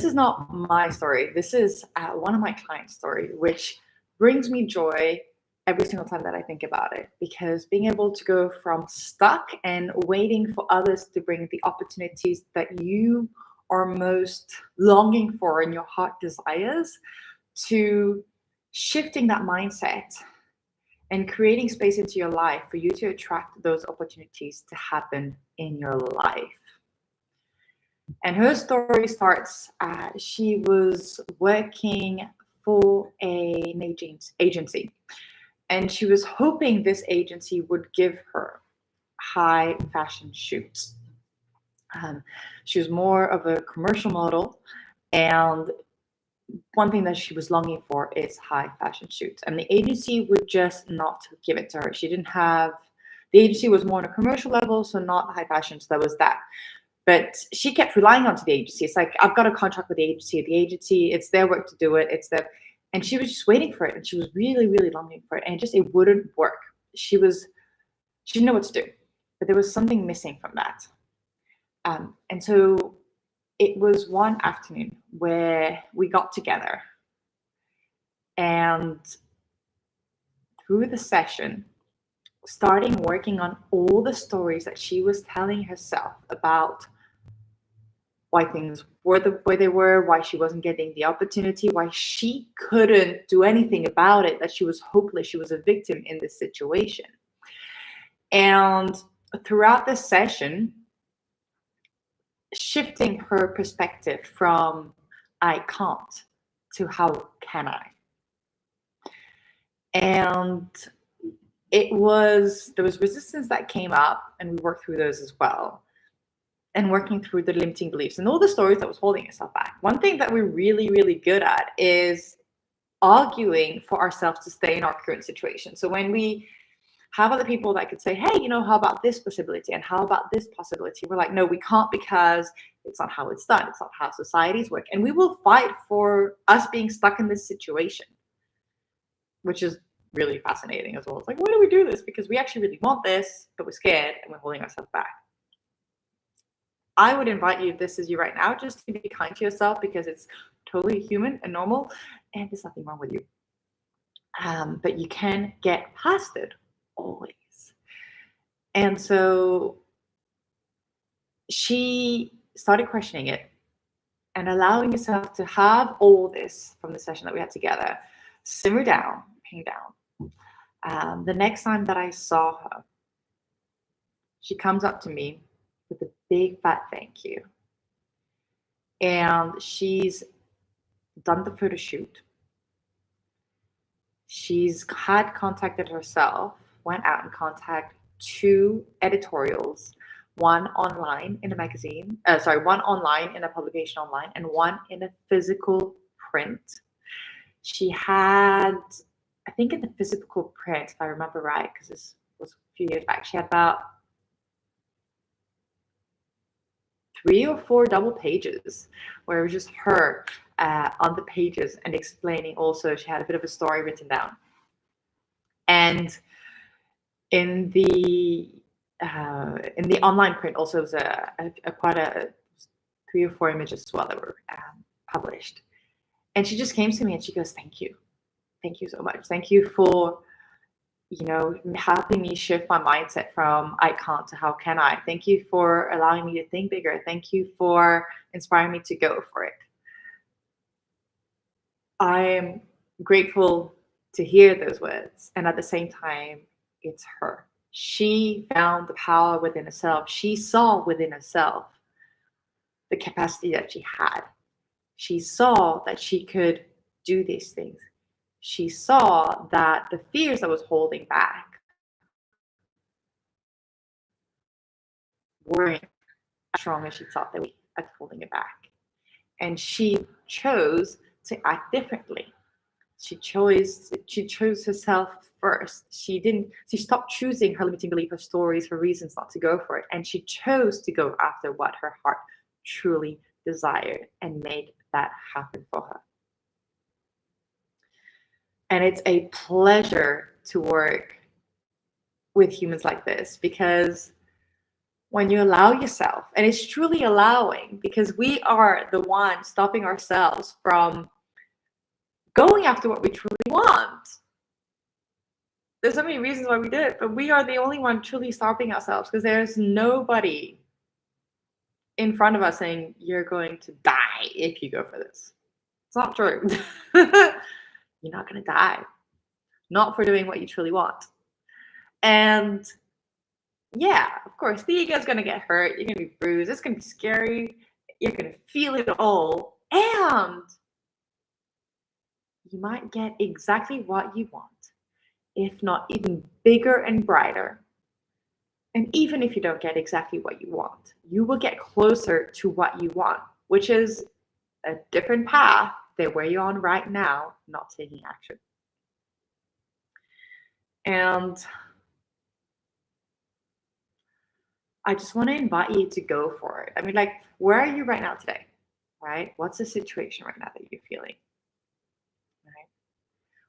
is not my story. This is one of my clients' story, which brings me joy every single time that I think about it. Because being able to go from stuck and waiting for others to bring the opportunities that you are most longing for and your heart desires, to shifting that mindset and creating space into your life for you to attract those opportunities to happen in your life. And her story starts, she was working for an agency, and she was hoping this agency would give her high fashion shoots. She was more of a commercial model, and one thing that she was longing for is high fashion shoots. And the agency would just not give it to her. She didn't have, the agency was more on a commercial level, so not high fashion, so that was that. But she kept relying on to the agency. It's like, I've got a contract with the agency, it's their work to do it, and she was just waiting for it, and she was really, really longing for it, and it wouldn't work. She didn't know what to do, but there was something missing from that. And so it was one afternoon where we got together, and through the session, starting working on all the stories that she was telling herself about why things were the way they were, why she wasn't getting the opportunity, why she couldn't do anything about it, that she was hopeless, she was a victim in this situation. And throughout the session, shifting her perspective from I can't to how can I. And there was resistance that came up, and we worked through those as well. And working through the limiting beliefs and all the stories that was holding yourself back. One thing that we're really, really good at is arguing for ourselves to stay in our current situation. So when we have other people that could say, hey, how about this possibility? And how about this possibility? We're like, no, we can't, because it's not how it's done. It's not how societies work. And we will fight for us being stuck in this situation, which is really fascinating as well. It's like, why do we do this? Because we actually really want this, but we're scared and we're holding ourselves back. I would invite you, if this is you right now, just to be kind to yourself, because it's totally human and normal, and there's nothing wrong with you. But you can get past it, always. And so she started questioning it and allowing yourself to have all this from the session that we had together simmer down, hang down. The next time that I saw her, she comes up to me with a big fat thank you. And she's done the photo shoot. She's had contacted herself, went out and contacted 2 editorials, one online in a magazine, one online in a publication online, and one in a physical print. She had, I think in the physical print, if I remember right, because this was a few years back, she had about 3 or 4 double pages where it was just her on the pages and explaining. Also, she had a bit of a story written down. And in the online print also was quite a 3 or 4 images as well that were published. And she just came to me and she goes, thank you so much. Thank you for helping me shift my mindset from I can't to how can I. Thank you for allowing me to think bigger. Thank you for inspiring me to go for it. I am grateful to hear those words. And at the same time, it's her. She found the power within herself. She saw within herself the capacity that she had. She saw that she could do these things. She saw that the fears that was holding back weren't as strong as she thought they were at holding it back. And she chose to act differently. She chose herself first. She stopped choosing her limiting belief, her stories, her reasons not to go for it. And she chose to go after what her heart truly desired and made that happen for her. And it's a pleasure to work with humans like this, because When you allow yourself, and it's truly allowing, because we are the one stopping ourselves from going after what we truly want. There's so many reasons why we do it, but we are the only one truly stopping ourselves, because there's nobody in front of us saying you're going to die if you go for this. It's not true. You're not going to die. Not for doing what you truly want. And yeah, of course, the ego is going to get hurt. You're going to be bruised. It's going to be scary. You're going to feel it all. And you might get exactly what you want, if not even bigger and brighter. And even if you don't get exactly what you want, you will get closer to what you want, which is a different path than where you're on right now, not taking action. And I just want to invite you to go for it. I mean, like, where are you right now today? Right? What's the situation right now that you're feeling? Right?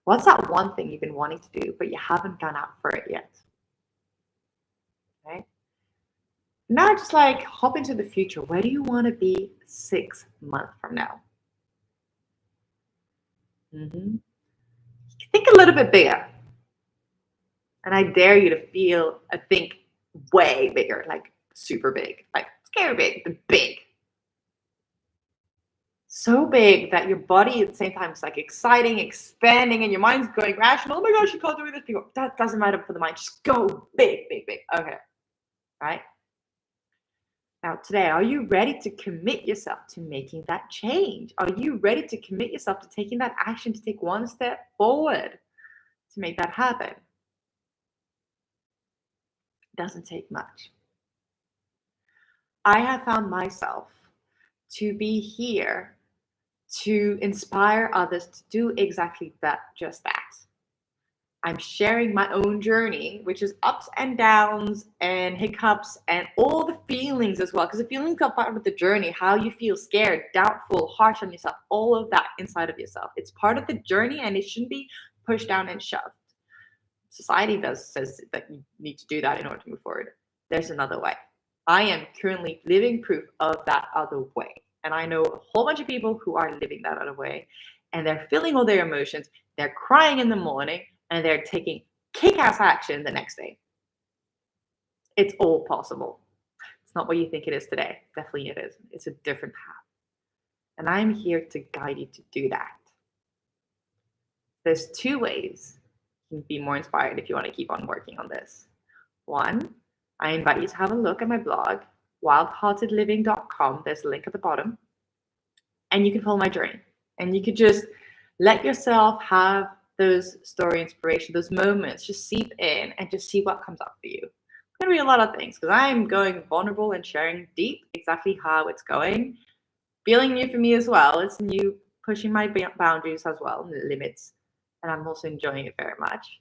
What's that one thing you've been wanting to do, but you haven't gone out for it yet? Right? Now just like hop into the future. Where do you want to be 6 months from now? Think a little bit bigger. And I dare you to think way bigger, like super big, like scary big, but big. So big that your body at the same time is like exciting, expanding, and your mind's going rational. Oh my gosh, you can't do this. That doesn't matter for the mind. Just go big, big, big. Okay. Right? Now, today, are you ready to commit yourself to making that change? Are you ready to commit yourself to taking that action, to take one step forward to make that happen? It doesn't take much. I have found myself to be here to inspire others to do exactly that, just that. I'm sharing my own journey, which is ups and downs and hiccups and all the feelings as well. Because the feelings are part of the journey, how you feel scared, doubtful, harsh on yourself, all of that inside of yourself. It's part of the journey and it shouldn't be pushed down and shoved. Society says that you need to do that in order to move forward. There's another way. I am currently living proof of that other way. And I know a whole bunch of people who are living that other way. And they're feeling all their emotions. They're crying in the morning. And they're taking kick-ass action the next day. It's all possible. It's not what you think it is today. Definitely it is. It's a different path. And I'm here to guide you to do that. There's 2 ways you can be more inspired if you want to keep on working on this. 1, I invite you to have a look at my blog, wildheartedliving.com. There's a link at the bottom. And you can follow my journey. And you could just let yourself have those story inspiration, those moments, just seep in and just see what comes up for you. It's going to be a lot of things because I'm going vulnerable and sharing deep exactly how it's going. Feeling new for me as well. It's new, pushing my boundaries as well, and limits. And I'm also enjoying it very much.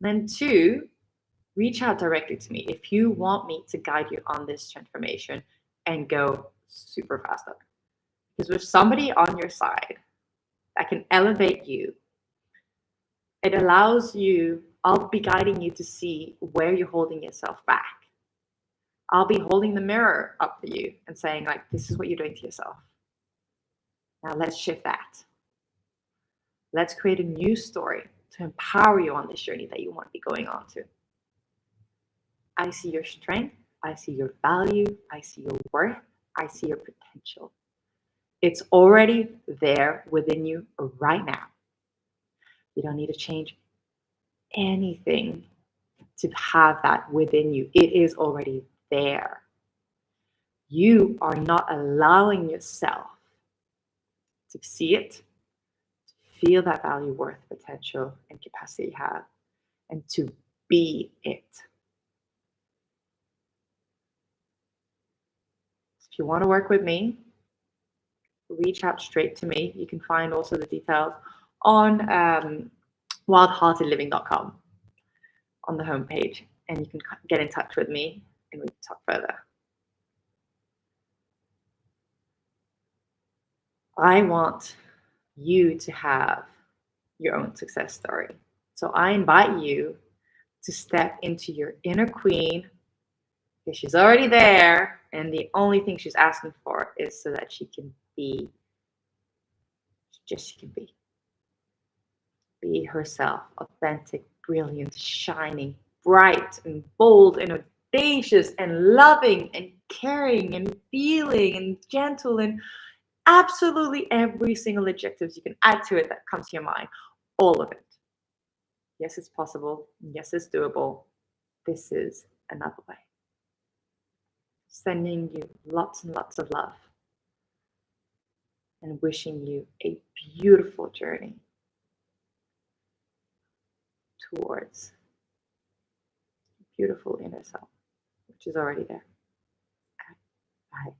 And then 2, reach out directly to me if you want me to guide you on this transformation and go super fast up. Because with somebody on your side that can elevate you, it allows you, I'll be guiding you to see where you're holding yourself back. I'll be holding the mirror up for you and saying, like, this is what you're doing to yourself. Now let's shift that. Let's create a new story to empower you on this journey that you want to be going on to. I see your strength. I see your value. I see your worth. I see your potential. It's already there within you right now. You don't need to change anything to have that within you. It is already there. You are not allowing yourself to see it, to feel that value, worth, potential, and capacity you have, and to be it. If you want to work with me, reach out straight to me. You can find also the details on wildheartedliving.com on the homepage, and you can get in touch with me and we can talk further. I want you to have your own success story. So I invite you to step into your inner queen, because she's already there, and the only thing she's asking for is so that she can be just she can be herself, authentic, brilliant, shining, bright, and bold, and audacious, and loving, and caring, and feeling, and gentle, and absolutely every single adjectives you can add to it that comes to your mind. All of it. Yes, it's possible. Yes, it's doable. This is another way. Sending you lots and lots of love and wishing you a beautiful journey towards beautiful inner self, which is already there. Bye.